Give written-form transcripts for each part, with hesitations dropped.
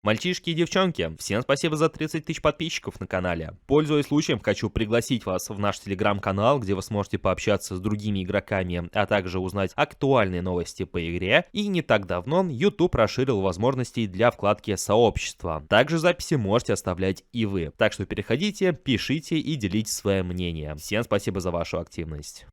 Мальчишки и девчонки, всем спасибо за 30 тысяч подписчиков на канале. Пользуясь случаем, хочу пригласить вас в наш телеграм-канал, где вы сможете пообщаться с другими игроками, а также узнать актуальные новости по игре. И не так давно YouTube расширил возможности для вкладки сообщества. Также записи можете оставлять и вы. Так что переходите, пишите и делитесь своим мнением. Всем спасибо за вашу активность.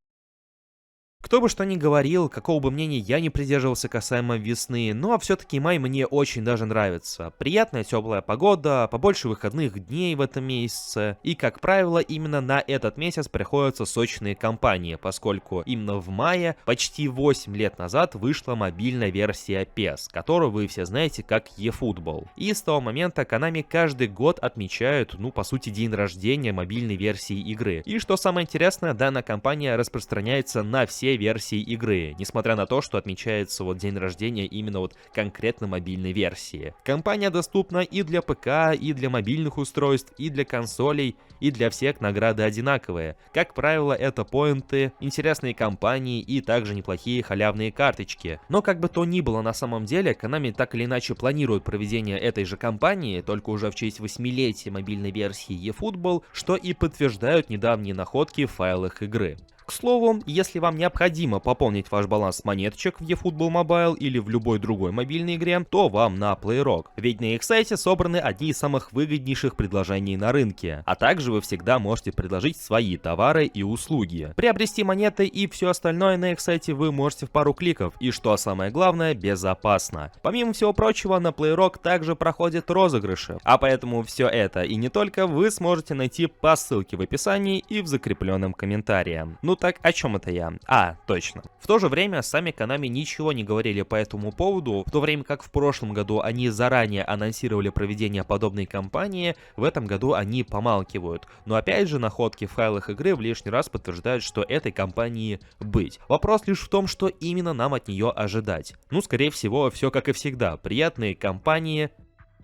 Кто бы что ни говорил, какого бы мнения я не придерживался касаемо весны, но все-таки май мне очень даже нравится. Приятная теплая погода, побольше выходных дней в этом месяце, и, как правило, именно на этот месяц приходятся сочные кампании, поскольку именно в мае, почти 8 лет назад, вышла мобильная версия PES, которую вы все знаете как eFootball. И с того момента Konami каждый год отмечают, по сути, день рождения мобильной версии игры. И что самое интересное, данная кампания распространяется на все версии игры, несмотря на то, что отмечается день рождения именно конкретно мобильной версии. Кампания доступна и для ПК, и для мобильных устройств, и для консолей, и для всех награды одинаковые. Как правило, это поинты, интересные кампании и также неплохие халявные карточки. Но как бы то ни было, на самом деле, Konami так или иначе планирует проведение этой же кампании, только уже в честь 8-летия мобильной версии eFootball, что и подтверждают недавние находки в файлах игры. К слову, если вам необходимо пополнить ваш баланс монеточек в eFootball Mobile или в любой другой мобильной игре, то вам на PlayRock. Ведь на их сайте собраны одни из самых выгоднейших предложений на рынке. А также вы всегда можете предложить свои товары и услуги. Приобрести монеты и все остальное на их сайте вы можете в пару кликов. И что самое главное, безопасно. Помимо всего прочего, на PlayRock также проходят розыгрыши. А поэтому все это и не только вы сможете найти по ссылке в описании и в закрепленном комментарии. Так, о чем это я? Точно. В то же время сами Konami ничего не говорили по этому поводу, в то время как в прошлом году они заранее анонсировали проведение подобной кампании, в этом году они помалкивают. Но опять же, находки в файлах игры в лишний раз подтверждают, что этой кампании быть. Вопрос лишь в том, что именно нам от нее ожидать. Скорее всего, все как и всегда. Приятные кампании,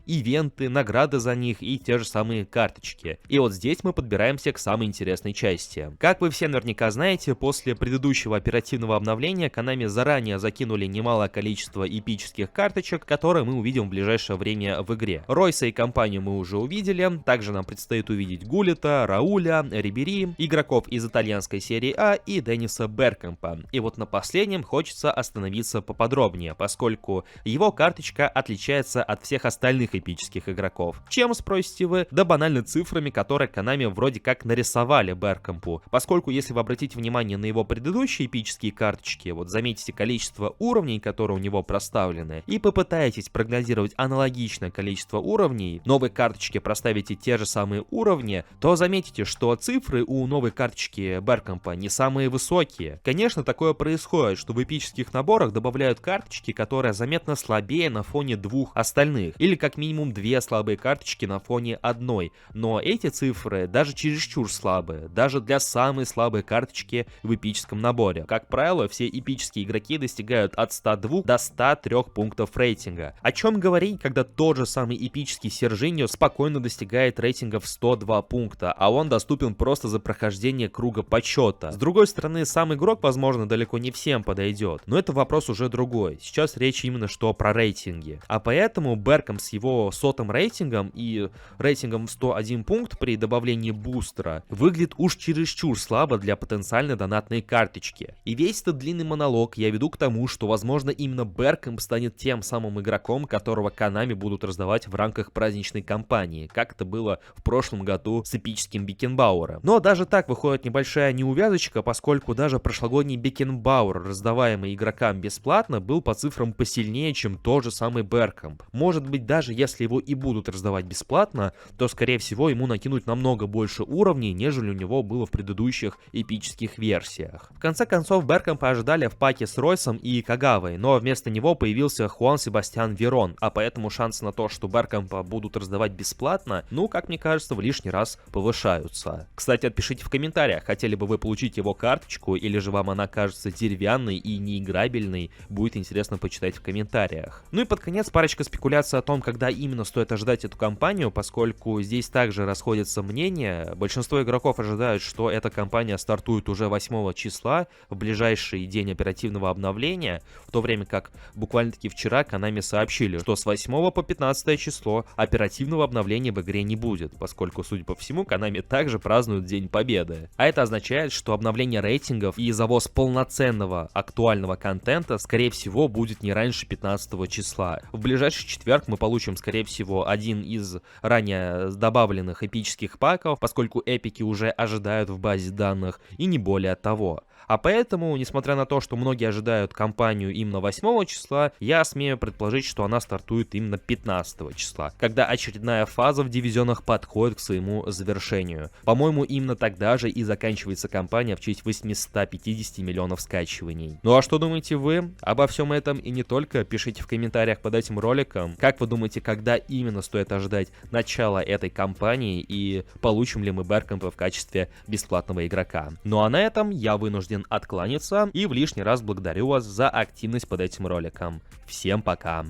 ивенты, награды за них и те же самые карточки. И здесь мы подбираемся к самой интересной части. Как вы все наверняка знаете, после предыдущего оперативного обновления Konami заранее закинули немалое количество эпических карточек, которые мы увидим в ближайшее время в игре. Ройса и компанию мы уже увидели, также нам предстоит увидеть Гуллета, Рауля, Рибери, игроков из итальянской серии А и Денниса Беркэмпа. И на последнем хочется остановиться поподробнее, поскольку его карточка отличается от всех остальных эпических игроков. Чем, спросите вы? Да банально цифрами, которые Konami вроде как нарисовали Беркэмпу. Поскольку, если вы обратите внимание на его предыдущие эпические карточки, заметите количество уровней, которые у него проставлены, и попытаетесь прогнозировать аналогичное количество уровней, новой карточке проставите те же самые уровни, то заметите, что цифры у новой карточки Беркэмпа не самые высокие. Конечно, такое происходит, что в эпических наборах добавляют карточки, которые заметно слабее на фоне двух остальных, или как минимум две слабые карточки на фоне одной, но эти цифры даже чересчур слабые, даже для самой слабой карточки в эпическом наборе. Как правило, все эпические игроки достигают от 102 до 103 пунктов рейтинга. О чем говорить, когда тот же самый эпический Сержиньо спокойно достигает рейтинга в 102 пункта, а он доступен просто за прохождение круга почета. С другой стороны, сам игрок, возможно, далеко не всем подойдет, но это вопрос уже другой. Сейчас речь именно что про рейтинги. А поэтому Беркэмп с его 100-м рейтингом и рейтингом в 101 пункт при добавлении бустера выглядит уж чересчур слабо для потенциально донатной карточки. И весь этот длинный монолог я веду к тому, что возможно именно Беркэмп станет тем самым игроком, которого Konami будут раздавать в рамках праздничной кампании, как это было в прошлом году с эпическим Бекенбауэром. Но даже так выходит небольшая неувязочка, поскольку даже прошлогодний Бекенбауэр, раздаваемый игрокам бесплатно, был по цифрам посильнее, чем тот же самый Беркэмп. Может быть, даже если его и будут раздавать бесплатно, то скорее всего ему накинуть намного больше уровней, нежели у него было в предыдущих эпических версиях. В конце концов, Беркэмпа ожидали в паке с Ройсом и Кагавой, но вместо него появился Хуан Себастьян Верон, а поэтому шансы на то, что Беркэмпа будут раздавать бесплатно, как мне кажется, в лишний раз повышаются. Кстати, отпишите в комментариях, хотели бы вы получить его карточку, или же вам она кажется деревянной и неиграбельной, будет интересно почитать в комментариях. И под конец парочка спекуляций о том, когда именно стоит ожидать эту кампанию, поскольку здесь также расходятся мнения. Большинство игроков ожидают, что эта кампания стартует уже 8 числа, в ближайший день оперативного обновления, в то время как буквально-таки вчера Konami сообщили, что с 8 по 15 число оперативного обновления в игре не будет, поскольку, судя по всему, Konami также празднуют День Победы. А это означает, что обновление рейтингов и завоз полноценного актуального контента, скорее всего, будет не раньше 15 числа. В ближайший четверг мы получим, скорее всего, один из ранее добавленных эпических паков, поскольку эпики уже ожидают в базе данных, и не более того. А поэтому, несмотря на то, что многие ожидают кампанию именно 8 числа, я смею предположить, что она стартует именно 15 числа, когда очередная фаза в дивизионах подходит к своему завершению. По-моему, именно тогда же и заканчивается кампания в честь 850 миллионов скачиваний. Ну а что думаете вы обо всем этом и не только? Пишите в комментариях под этим роликом. Как вы думаете, когда именно стоит ожидать начала этой кампании и получим ли мы Беркэмпа в качестве бесплатного игрока? Ну а на этом я вынужден откланяться и в лишний раз благодарю вас за активность под этим роликом. Всем пока!